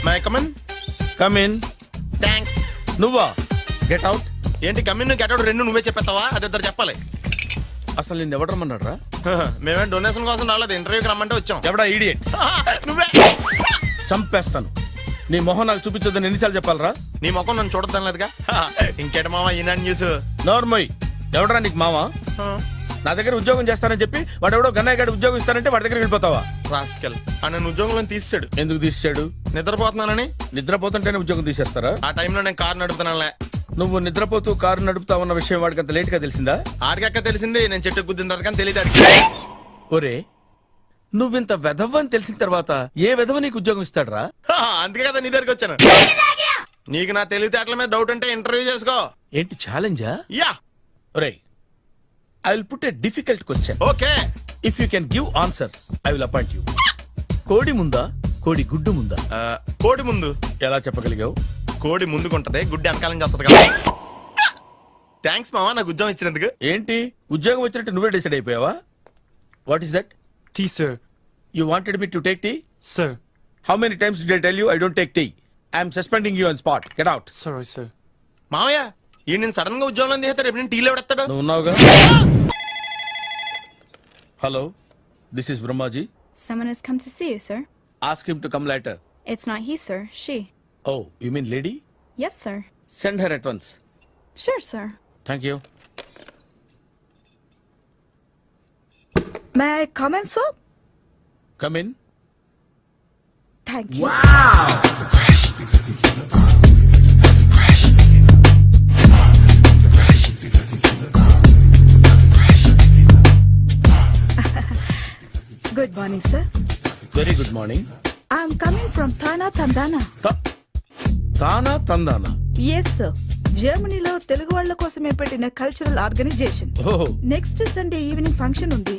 My come in. Come in. Thanks. నువ్వా? Get out. ఏంటి come in get out రెండు నువ్వే చెప్పేస్తావా? అది ఇద్దరు చెప్పాలి. అసలు నిన్ను ఎవడు రమ్మన్నాడు రా? మేమేం డొనేషన్ కోసం రాలేదు, ఇంటర్వ్యూకి రమ్మంటే వచ్చాం. ఎవడా ఈడియట్? నువ్వే. చంపేస్తాను. నీ మొహం నాకు చూపించొద్దని ఎన్నిసార్లు చెప్పాలరా? నీ ముఖం నన్ను చూడద్దాం లేదుగా. ఇంకేట మామ ఈనాడు న్యూస్. నోర్మోయ్. ఎవడరా నీకు మావా? నా దగ్గర ఉద్యోగం చేస్తానని చెప్పి వాడు ఎవడో గన్నయ్య గారి ఉద్యోగం ఇస్తానంటే వాడి దగ్గర వెళ్ళిపోతావా? రాస్కెల్. నన్ను ఉద్యోగంలో తీసాడు. ఎందుకు తీసాడు? నిద్రపోతున్నానని. నిద్రపోతుంటేనే ఉద్యోగం తీసేస్తారా? ఆ టైంలో నేను కారు నడుపుతున్నానులే. నువ్వు నిద్రపోతూ కారు నడుపుతా ఉన్న విషయం వాడికి అంత లేట్ గా తెలిసిందా? ఆడికక్క తెలిసింది, నేను చెట్టు గుద్దిన తర్వాత కానీ తెలియదు. ఒరే, నువ్వింత వెధవని తెలిసిన తర్వాత ఏ వెధవ నీకు ఉద్యోగం ఇస్తాడరా? అందుకే కదా నీ దగ్గరికి వచ్చాను. నీకు నా తెలివితేటల మీద డౌట్ అంటే ఇంటర్వ్యూ చేసుకో. ఏంటి ఛాలెంజా? యా. ఒరే, I will put a difficult question. Okay. If you can give answer I will appoint you. కోడి ముందా, కోడి గుడ్డు ముందా? కోడి ముందు. ఎలా చెప్పగలిగావు? కోడి ముందుకుంటది, గుడ్డి వెనకాలని చేస్తుంది కదా. థ్యాంక్స్ మామా నాకు ఉద్యోగం ఇచ్చినందుకు. ఏంటి ఉద్యోగం వచ్చినట్టు నువ్వే డిసైడ్ అయిపోయావా? What is that? Tea, sir. You wanted me to take tea? Sir. How many times did I tell you I don't take tea? I am suspending you on spot. Get out. Sorry, sir. మామయ్య ఈ నేను sudden గా ఉద్యోగంలో తీస్తాడు. రేపు నేను టీలో పెడతాడు. నువ్వు ఉన్నావుగా? Hello, this is Brahmaji. Someone has come to see you, sir. Ask him to come later. It's not he, sir. She. Oh, you mean lady? Yes, sir. Send her at once. Sure, sir. Thank you. May I come in, sir? Come in. Thank you. Good morning, sir. Very good morning. I'm coming from Thana, Tandana. తానా తందానా? Yes, sir. జర్మనీలో తెలుగు వాళ్ళ కోసమే పెట్టిన cultural organisation. ఓహో, next Sunday evening function ఉంది,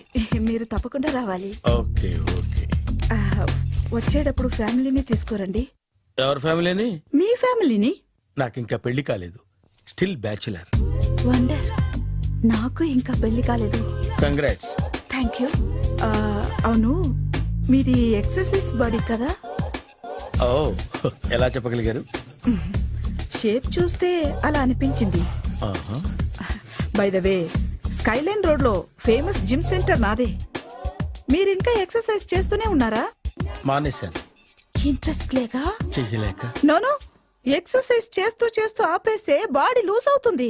మీరు తప్పకుండా రావాలి. Okay okay. వచ్చేటప్పుడు ఫ్యామిలీని తీసుకురండి. ఎవరి ఫ్యామిలీని? మీ ఫ్యామిలీని. నాకు ఇంకా పెళ్లి కాలేదు. Still bachelor. వండర్. నాకు ఇంకా పెళ్లి కాలేదు. కంగ్రాట్స్. Thank you. అవును, మీది ఎక్సర్సైజ్ బాడీ కదా? ఓ, ఎలా చెప్పగలిగారు? షేప్ చూస్తే అలా అనిపించింది. By the way, Skyline road లో ఫేమస్ జిమ్ సెంటర్ నాదే. మీరు ఇంకా ఎక్సర్సైజ్ చేస్తూనే ఉన్నారా? మానేశాను. ఇంట్రెస్ట్ లేక? చెయ్యలేక. నోను, ఎక్సర్సైజ్ చేస్తూ చేస్తూ ఆపేస్తే బాడీ లూజ్ అవుతుంది.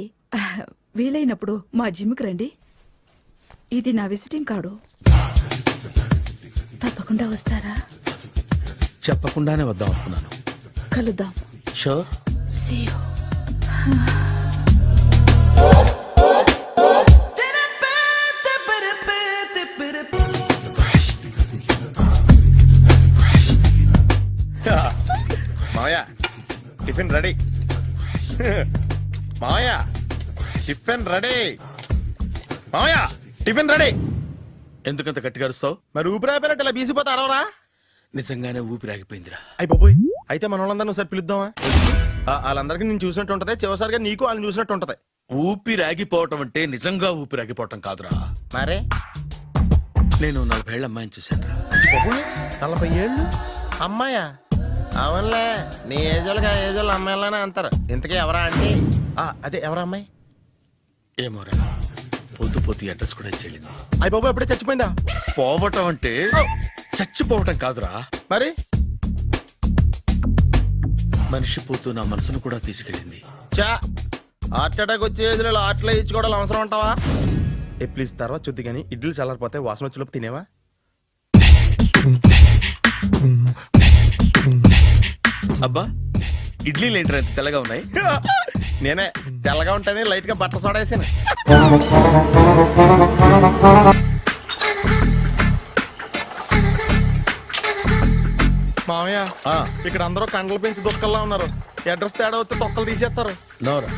వీలైనప్పుడు మా జిమ్కి రండి. ఇది నా విజిటింగ్ కార్డు. తప్పకుండా వస్తారా? చెప్పకుండానే వద్దాం అనుకున్నాను. కలుద్దాం. షూర్. See you. మామయ్య టిఫిన్ రెడీ. మామయ్య టిఫిన్ రెడీ. మామయ్య టిఫిన్ రెడీ. ఎందుకంత గట్టిగా అరుస్తావు? మరి ఊపిరాయిపోయినట్టు ఇలా బీసిపోతే అరవరా? నిజంగానే ఊపిరాగిపోయిందిరా. అయ్యి బాబోయ్, అయితే మన వాళ్ళందరినీ ఒకసారి పిలుద్దామా? వాళ్ళందరికీ నేను చూసినట్టు ఉంటది, చివరిసారిగా నీకు వాళ్ళని చూసినట్టు ఉంటది. ఊపిరాగిపోవటం అంటే నిజంగా ఊపిరాగిపోవటం కాదురా. మరే నేను 40 ఏళ్ల అమ్మాయిని చూశాను రా. 40 ఏళ్ళు అమ్మాయా? అవునులే, నీ ఏజోళ్ళకి ఆ ఏజోళ్ళు అమ్మాయిలానే అంటారు. ఇంతకీ ఎవరా అంటే? అదే ఎవరా అమ్మాయి? ఏమోరా, పొద్దు పొద్దు అడ్రస్ కూడా చెల్లింది. అయ్యి బాబు ఎప్పుడే చచ్చిపోయిందా? పోవటం అంటే చచ్చిపోవటం కాదురా. మరి మనిషి పోతూ నా మనసును కూడా తీసుకెళ్ళింది. చా, హార్ట్ అటాక్ వచ్చే ఏజ్లో హార్ట్లో ఇచ్చుకోవడం అవసరం అంటావా? ప్లీజ్ తర్వాత చూద్ది కానీ ఇడ్లీలు చల్లారిపోతే వాసన వచ్చేలోపు తినేవా? అబ్బా, ఇడ్లీలు ఏంటంటే ఎంత తెల్లగా ఉన్నాయి? నేనే తెల్లగా ఉంటానే లైట్ గా బట్టలు సోడా వేసాను. మామయ్య, ఇక్కడ అందరూ కండలు పెంచి దుక్కల్లా ఉన్నారు. అడ్రస్ తేడా వస్తే తొక్కలు తీసేస్తారు. Nora,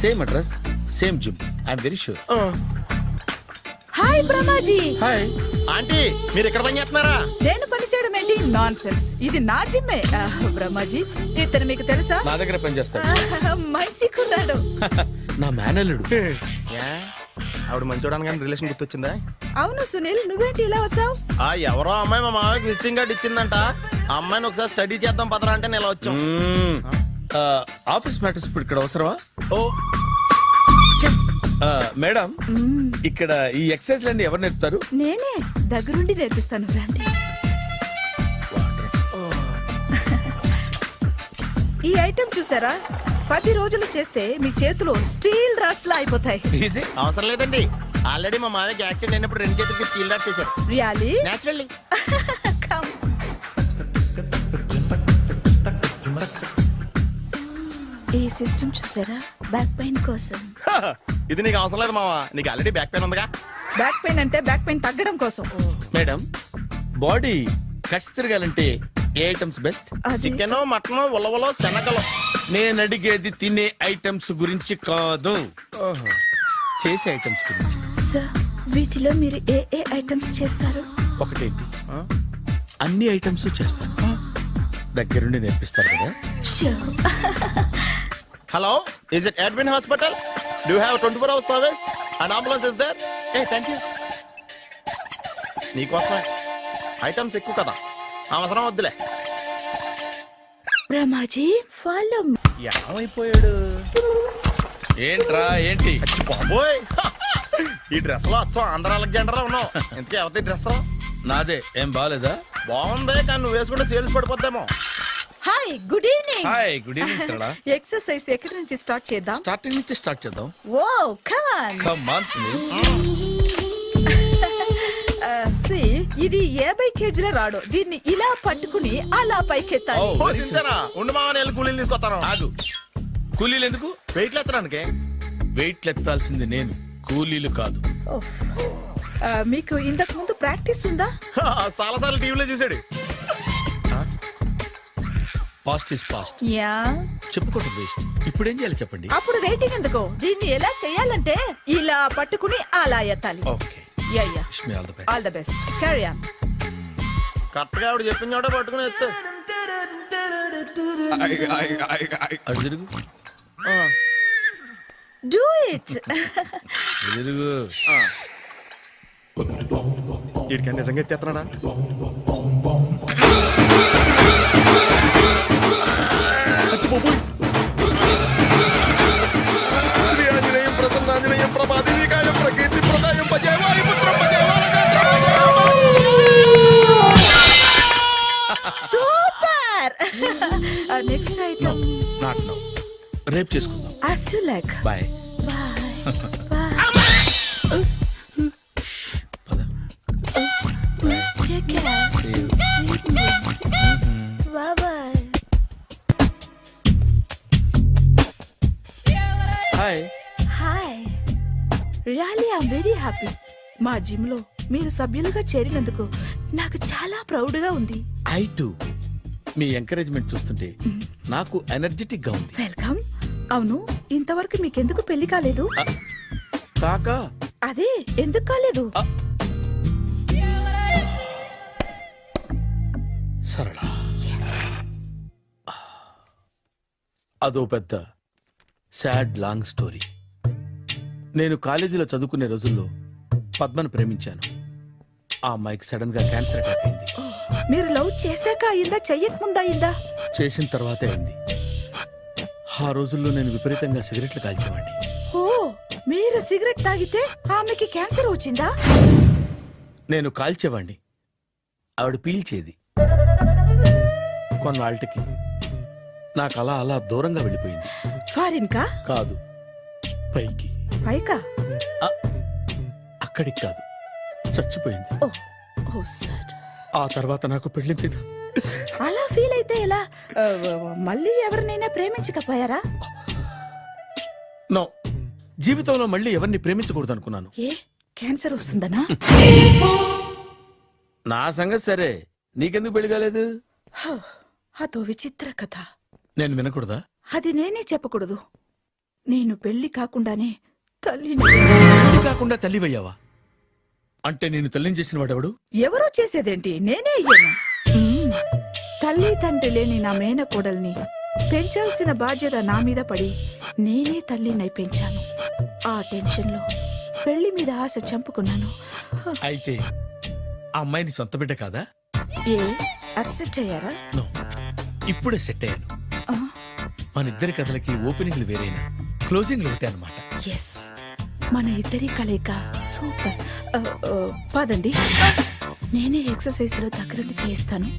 same address, same gym. I'm very sure. Hi Brahmaji. Hi aunty, మీరు ఇక్కడ పని చేస్తున్నారా? నేను పని చేయడం ఏంటి? Nonsense. ఇది నా జిమ్మే. బ్రహ్మాజీ, ఇతను మీకు తెలుసా? నా దగ్గర పని చేస్తాడు. మంచి కుర్రాడు. నా మేనల్లుడు. ఆవిడ మంచి చూడడానికి రిలేషన్ గుర్తొచ్చిందా? అవును సునీల్, నువ్వేంటి ఇలా వచ్చావు? ఎవరో అమ్మాయి మా మామయ్యకి విజిటింగ్ కార్డు ఇచ్చిందంట. ఆ అమ్మాయిని ఒకసారి స్టడీ చేద్దాం పదరా అంటే నేను ఇలా వచ్చాం. ఆఫీస్ మ్యాటర్స్ ఇప్పుడు ఇక్కడ అవసరమా? ఓ మేడం, ఇక్కడ ఈ ఎక్సర్సైజ్ లన్నీ ఎవరు నేర్పుతారు? నేనే దగ్గరుండి నేర్పిస్తాను, రండి. ఈ ఐటెం చూసారా? 10 రోజులు చేస్తే మీ చేతులు స్టీల్ రాట్స్ లా అయిపోతాయి. ఈజీ. అవసరం లేదండి, ఆల్రెడీ మా మామయ్యకి యాక్సిడెంట్ అయినప్పుడు 2 చేతులకి స్టీల్ డాట్ చేశారు. రియాలీ? నేచురల్లీ. ఈ సిస్టమ్ చూసారా? బ్యాక్ పెయిన్ కోసం. ఇది నీకు అవసరం లేదు మావా, నీకు ఆల్రెడీ బ్యాక్ పెయిన్ ఉందిగా. బ్యాక్ పెయిన్ అంటే బ్యాక్ పెయిన్ తగ్గడం కోసం. మేడం, బాడీ కట్స్ తిరగాలంటే ఏ ఐటమ్స్ బెస్ట్? అది చికెన్, మటన్, ఉలవలో, శనగలు. నేను అడిగేది తినే ఐటమ్స్ గురించి కాదు, చేసే ఐటమ్స్ గురించి. సార్, వీటిలో మీరు ఏ ఏ ఐటమ్స్ చేస్తారు? ఒకటేంటి, అన్ని ఐటమ్స్ చేస్తాను. దగ్గరుండి నేర్పిస్తారు కదా. Sure. Hello, is it admin hospital? Do have 24 hours service? And ambulance is there? ఏ థ్యాంక్ యూ. నీకోసమే. ఐటమ్స్ ఎక్కువ కదా, అవసరం వద్దులే. రమాజీ, ఫాలో. ఏమైపోయాడు? ఏంట్రా ఏంటి? అచ్చి బాబోయ్, ఈ డ్రెస్ లో అచ్చం ఆంధ్ర అలెగ్జాండర్ ఉన్నావు. ఇంతకీ ఎవరి డ్రెస్? నాదే. ఏం బాగాలేదా? బాగుంది, కానీ నువ్వు వేసుకుంటే సేల్స్ పడిపోద్దేమో. Hi, good evening. Hi, good evening Sarala. Exercise ఎక్కడి నుంచి స్టార్ట్ చేద్దాం? స్టార్టింగ్ నుంచి స్టార్ట్ చేద్దాం. Oh come on. Come on Sunil. See, ఇది 50 కేజీల రాడు. దీన్ని ఇలా పట్టుకుని అలా పైకెత్తాలి. Oh. ఓ, సింతేనా? ఉండు మామ, నేను కూలీలు తీసుకొస్తాను. ఆగు. కూలీలు ఎందుకు? వెయిట్లు ఎత్తడానికి. వెయిట్ ఎత్తాల్సింది నేను, కూలీలు కాదు. ఓఫ్. మీకు ఇంతకు ముందు ప్రాక్టీస్ ఉందా? చాలా సార్లు టీవీలో చూసాడు. Past is past. యా. చెప్పుకోవడం వేస్ట్. ఇప్పుడు ఏం చేయాలి చెప్పండి. అప్పుడు వెయిటింగ్ ఎందుకు? దీన్ని ఎలా చేయాలంటే ఇలా పట్టుకుని అలా ఎత్తాలి. Okay, yeah yeah. Wish me all the best. All the best. Carry on. Correct గా ఆవిడ చెప్పిన చోట పట్టుకుని ఎత్తు. అటు తిరుగు, డూ ఇట్. అటు తిరుగు. వీడికి నిజంగా ఎత్తేస్తున్నాడా? శ్రీ ఆంజనేయం ప్రసన్నాంజనేయం ప్రభాదేవికాయం ప్రకీర్తి ప్రదాయం భజే వాయుపుత్రం భజే super. Next item. Not now, రేపు చేసుకుందాం. as you like. Bye. Bye. పద. Take care. See you. Sweet dreams. Bye bye. Hi. Hi. Really I'm very happy. మా జిమ్ లో మీరు సభ్యులుగా చేరినందుకు నాకు చాలా ప్రౌడ్ గా ఉంది. I to. మీ ఎంకరేజ్మెంట్ చూస్తుంటే నాకు ఎనర్జెటిక్ గా ఉంది. వెల్కమ్. అవును, ఇంతవరకు మీకెందుకు పెళ్లి కాలేదు? కాకా. అదే, ఎందుకు కాలేదు? సరళ, అదో పెద్ద సాడ్ లాంగ్ స్టోరీ. నేను కాలేజీలో చదువుకునే రోజుల్లో పద్మను ప్రేమించాను. ఆ అమ్మాయికి సడన్ గా క్యాన్సర్ అటాక్ అయింది. మీరు లవ్ చేశాక అయిందా, చెయ్యక ముందా అయిందా? చేసిన తర్వాతే అయింది. ఆ రోజుల్లో నేను విపరీతంగా సిగరెట్లు కాల్చేవాడిని. ఓ, మీరు సిగరెట్ తాగితే ఆమెకి క్యాన్సర్ వచ్చిందా? నేను కాల్చేవాణ్ణి, ఆవిడ పీల్చేది. కొన్నాళ్ళకి నాకు అలా అలా దూరంగా వెళ్ళిపోయింది. ఫారిన్ కా? కాదు, పైకి. పైకా? అక్కడికి కాదు, చచ్చిపోయింది. ఓ ఓ సార్. ఆ తర్వాత నాకు పెళ్లి మీద అలా ఫీల్ అయితే ఎలా? మళ్ళీ ఎవరినైనా ప్రేమించకపోయారా? నో, జీవితంలో మళ్ళీ ఎవరిని ప్రేమించకూడదు అనుకున్నాను. ఏ, క్యాన్సర్ వస్తుందనా? నా సంగతి సరే, నీకెందుకు పెళ్లి కాలేదు? అదో విచిత్ర కథ. నేను వినకూడదా? అది నేనే చెప్పకూడదు. నేను పెళ్లి కాకుండానే తల్లిని. పెళ్లి కాకుండా తల్లివయ్యావా? అంటే నేను తల్లిని చేసిన వాడెవడు? ఎవరో చేసేదేంటి, నేనే అయ్యాను. తల్లి తండ్రి లేని నా మేనకోడల్ని పెంచాల్సిన బాధ్యత నా మీద పడి నేనే తల్లినై పెంచాను. ఆ టెన్షన్లో పెళ్లి మీద ఆశ చంపుకున్నాను. అయితే ఆ అమ్మాయిని సొంత బిడ్డ కాదా? ఏ అప్సెట్ అయ్యారా? నో, ఇప్పుడే సెట్ అయ్యాను. ఆ, మన ఇద్దరి కథలకి ఓపెనింగ్లు వేరైనా క్లోజింగ్లు ఒకటే అనమాట. ఎస్, మన ఇద్దరి కలయిక సూపర్. పదండి, నేనే ఎక్సర్సైజ్ లో దగ్గరుండి చేయిస్తాను.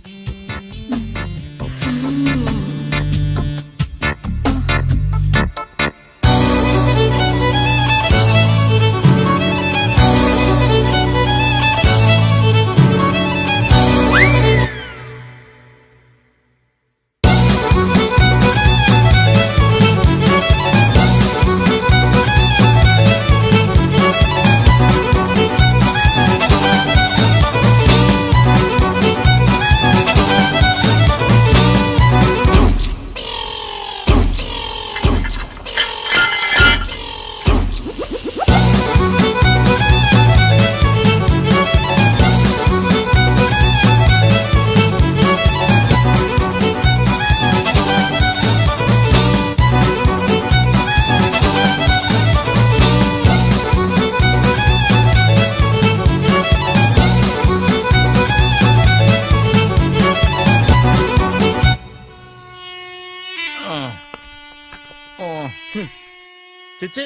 చిచ్చి,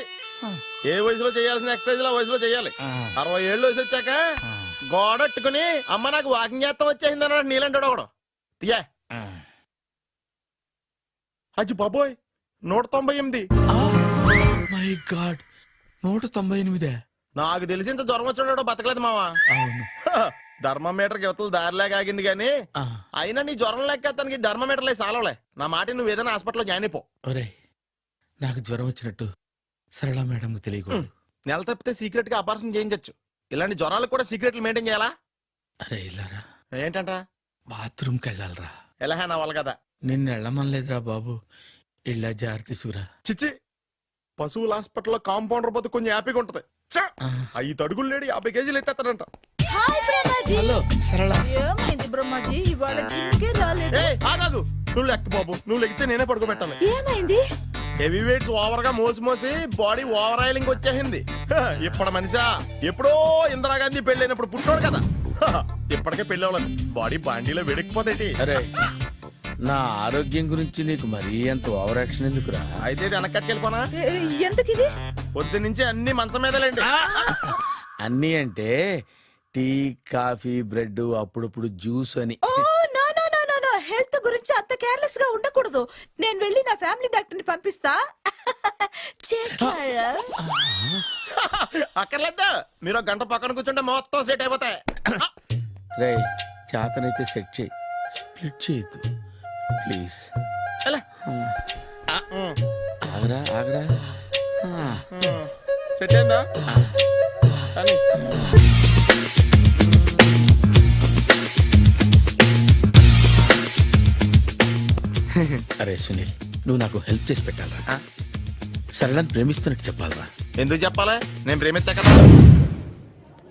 ఏ వయసులో చేయాల్సిన ఎక్సర్సైజ్ ఆ వయసులో చేయాలి. 60 ఏళ్ళు వయసు వచ్చాక గోడట్టుకుని అమ్మ నాకు వాకింగ్ చేస్తాం వచ్చేసింది అన్నాడు నీలంటాడు ఒకడు. తీయా అచ్చి బాబోయ్, 198. My God, 198. నాకు తెలిసి ఇంత జ్వరం వచ్చాడో బతకలేదు మావా. అవును. ధర్మమీటర్కి యువతలు దారిలాగా ఆగింది గానీ అయినా నీ జ్వరం లెక్క అతనికి ధర్మమీటర్లే సాలవలే. నా మాట నువ్వు ఏదైనా హాస్పిటల్లో జాయిన్ అయిపో. ఒరే, నాకు జ్వరం వచ్చినట్టు సరళ మేడంకు తెలియకూడదు. నెల తప్పితే సీక్రెట్ గా ఆపరేషన్ చేయించచ్చు. ఇలాంటి జ్వరాలకు కూడా సీక్రెట్లు మెయింటైన్ చేయాలా? అరే ఇల్లారా, ఏంటంట? బాత్రూమ్కి వెళ్ళాలరా. ఎలాహే నా వాళ్ళ కదా. నిన్ను వెళ్ళమనలేదురా బాబు, ఇళ్ళ జారి తీసుకురా. చిచ్చి, పశువుల హాస్పిటల్లో కాంపౌండర్ పోతే కొంచెం హ్యాపీగా ఉంటది. 5 అడుగులు లేడి 50 కేజీలు ఎత్తేస్తాడంట. హాయ్ బ్రహ్మాజీ. హలో సరళ. ఏమైంది బ్రహ్మాజీ, ఇవాళ జిమ్కే రాలేదు? ఏ ఆగాదు, నువ్వు లెక్క బాబు, నువ్వు లెక్కితే నేనే పడుకోబెట్టాలి. ఏమైంది? హెవీ వెయిట్స్ ఓవర్ గా మోసి బాడీ ఓవర్ ఆయిలింగ్ వచ్చేసింది. ఇప్పుడు మనిషా ఎప్పుడో ఇందిరాగాంధీ పెళ్ళైనప్పుడు పుట్టినోడు కదా. ఇప్పటికే పెళ్ళి అవ్వలేదు, బాడీ బాండీలో వెడికిపోతేటి. అరే, నా ఆరోగ్యం గురించి నీకు మరీ అంత ఓవర్ యాక్షన్ ఎందుకురా? అయితే ఇది వెనకట్టుకెళ్ళిపోనా? ఎందుకిది? పొద్దు నుంచి అన్ని మంచం మీదలేండి. అన్నీ అంటే టీ, కాఫీ, బ్రెడ్, అప్పుడప్పుడు జ్యూస్ అని. Oh no no no no no, health గురించి అంత కేర్లెస్ గా ఉండకూడదు. నేను వెళ్ళి నా ఫ్యామిలీ డాక్టర్ ని పంపిస్తా. అక్కర్లేదు, మీరు ఒక గంట పక్కన కూర్చుంటే మొత్తం సెట్ అయిపోతాయి. రే, చేతనైతే సెట్ చేయి, స్ప్లిట్ చేయొద్దు ప్లీజ్. ఎలా? ఆగరా ఆగరా. సెట్ అయిందా? కానీ అరే సునీల్, నువ్వు నాకు హెల్ప్ చేసి పెట్టాలరా. సరళని ప్రేమిస్తున్నట్టు చెప్పాలరా. ఎందుకు చెప్పాలి? నేను ప్రేమిస్తా కదా.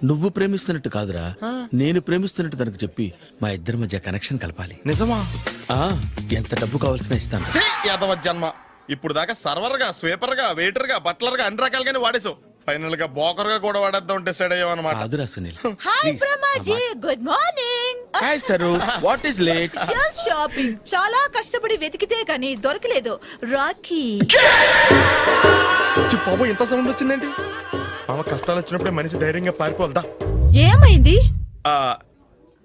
నువ్వు ప్రేమిస్తున్నట్టు కాదురా, నేను ప్రేమిస్తున్నట్టు తనకు చెప్పి మా ఇద్దరి మధ్య కనెక్షన్ కలపాలి. నిజమా? ఆ, ఎంత డబ్బు కావాల్సిన ఇస్తాను. యాదవ జన్మ. ఇప్పుడు దాకా సర్వర్ గా, స్వీపర్ గా, వెయిటర్ గా, బట్లర్ గా అన్ని రకాలుగానే వాడేసావు. ఫైనల్ గా బోకర్ గా కూడా వాడేద్దాం డిసైడ్ అయ్యామన్నమాట. కాదురా Sunil. Hi Brahmaji, good morning. Hi sir, what is late? Just shopping. చాలా కష్టపడి వెతికితే గానీ దొరకలేదు. రాఖీ. బాబు ఇంత సౌండ్ వచ్చిందేంటి? మామ కష్టాలు వచ్చినప్పుడే మనిషి ధైర్యంగా పారిపోవద్దా. ఏమైంది?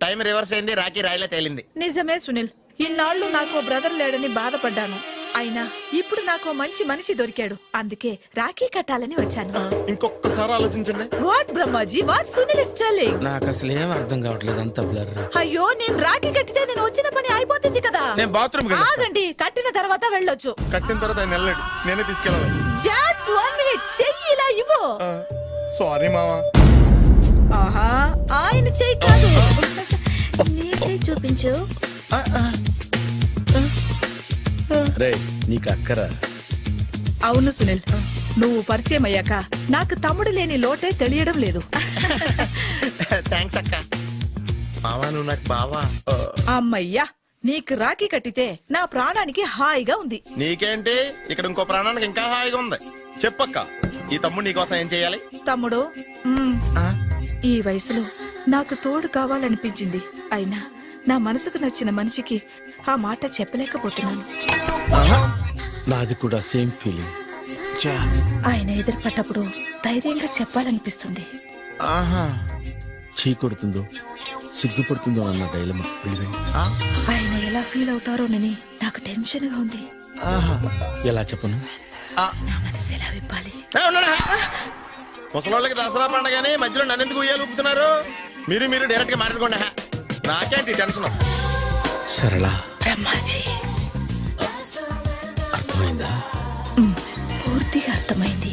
టైం రివర్స్ అయింది, రాఖీ రాయిలా తేలింది. నిజమే సునీల్, ఇన్నాళ్ళు నాకు బ్రదర్ లేడని బాధపడ్డాను. అయినా ఇప్పుడు నాకు మంచి మనిషి దొరికాడు. అందుకే రాఖీ కట్టాలని వచ్చాను. ఇంకొకసారి ఆలోచించండి. What Brahmaji, what Sunil is telling? నాకు అసలు ఏం అర్థం కావట్లేదు, అంత బ్లర్. అయ్యో, నేను రాఖీ కట్టితే నేను వచ్చిన పని అయిపోతుంది కదా. నేను బాత్రూమ్ ఆగండి, కట్టిన తర్వాత వెళ్ళొచ్చు. కట్టిన తర్వాత ఆయన వెళ్ళాడు, నేనే తీసుకెళ్ళాలి. జస్ట్ 1 మినిట్, చెయ్యి ఇలా ఇవ్వు. సారీ మామా. ఆహా, ఆయన చెయ్యి కాదు, నీ చెయ్యి చూపించు. రే, నీకు అక్కరా? అవును సునీల్, నువ్వు పరిచయం అయ్యాక నాకు తమ్ముడు లేని లోటే తెలియడం లేదు. థ్యాంక్స్ అక్క. మావా నువ్వు నాకు బావా. అమ్మయ్యా, నీకు రాఖీ కట్టితే నా ప్రాణానికి హాయిగా ఉంది. నీకేంటి, ఇక్కడ ఇంకో ప్రాణానికి ఇంకా హాయిగా ఉంది. చెప్పక్క. ఈ తమ్ముడు నీకోసం ఏం చేయాలి? తమ్ముడు ఈ వయసులో నాకు తోడు కావాలనిపించింది. అయినా నా మనసుకు నచ్చిన మనిషికి ఆ మాట చెప్పలేకపోతున్నాను. నాది కూడా సేమ్ ఫీలింగ్. ఆయన ఎదురుపడ్డప్పుడు ధైర్యంగా చెప్పాలనిపిస్తుంది. చీ కొడుతుందో సిగ్గుపడుతుందో అన్న డైలమా. ఆయన ఎలా ఫీల్ అవుతారోనని నాకు టెన్షన్ గా ఉంది. ఎలా చెప్పను? నా మనసు ఎలా విప్పాలి? ముసలోళ్ళకి దసరా పండగని మధ్యలో నన్ను ఎందుకు ఉయ్యాలు ఊపుతున్నారు? మీరు డైరెక్ట్ గా మాట్లాడుకోండి. నాకేంటి టెన్షన్? సరళ బ్రహ్మాజీ, అర్థమైందా? పూర్తిగా అర్థమైంది.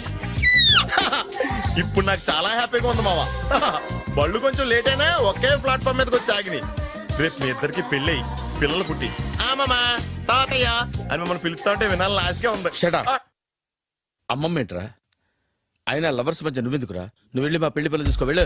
ఇప్పుడు నాకు చాలా హ్యాపీగా ఉంది మావా. బళ్ళు కొంచెం లేట్ అయినా ఒకే ప్లాట్ఫామ్ మీదకి వచ్చి ఆగినాయి. రేపు మీ ఇద్దరికి పెళ్ళి పిల్లలు పుట్టి మామా తాతయ్య అని మిమ్మల్ని పిలుస్తా ఉంటే వినాలని ఆశగా ఉంది. Shut up. అమ్మమ్మ ఏంట్రా? అయినా లవర్స్ మధ్య నువ్వెందుకురా? నువ్వు వెళ్ళి మా పెళ్లి పిల్లలు చూసుకో వెళ్ళు.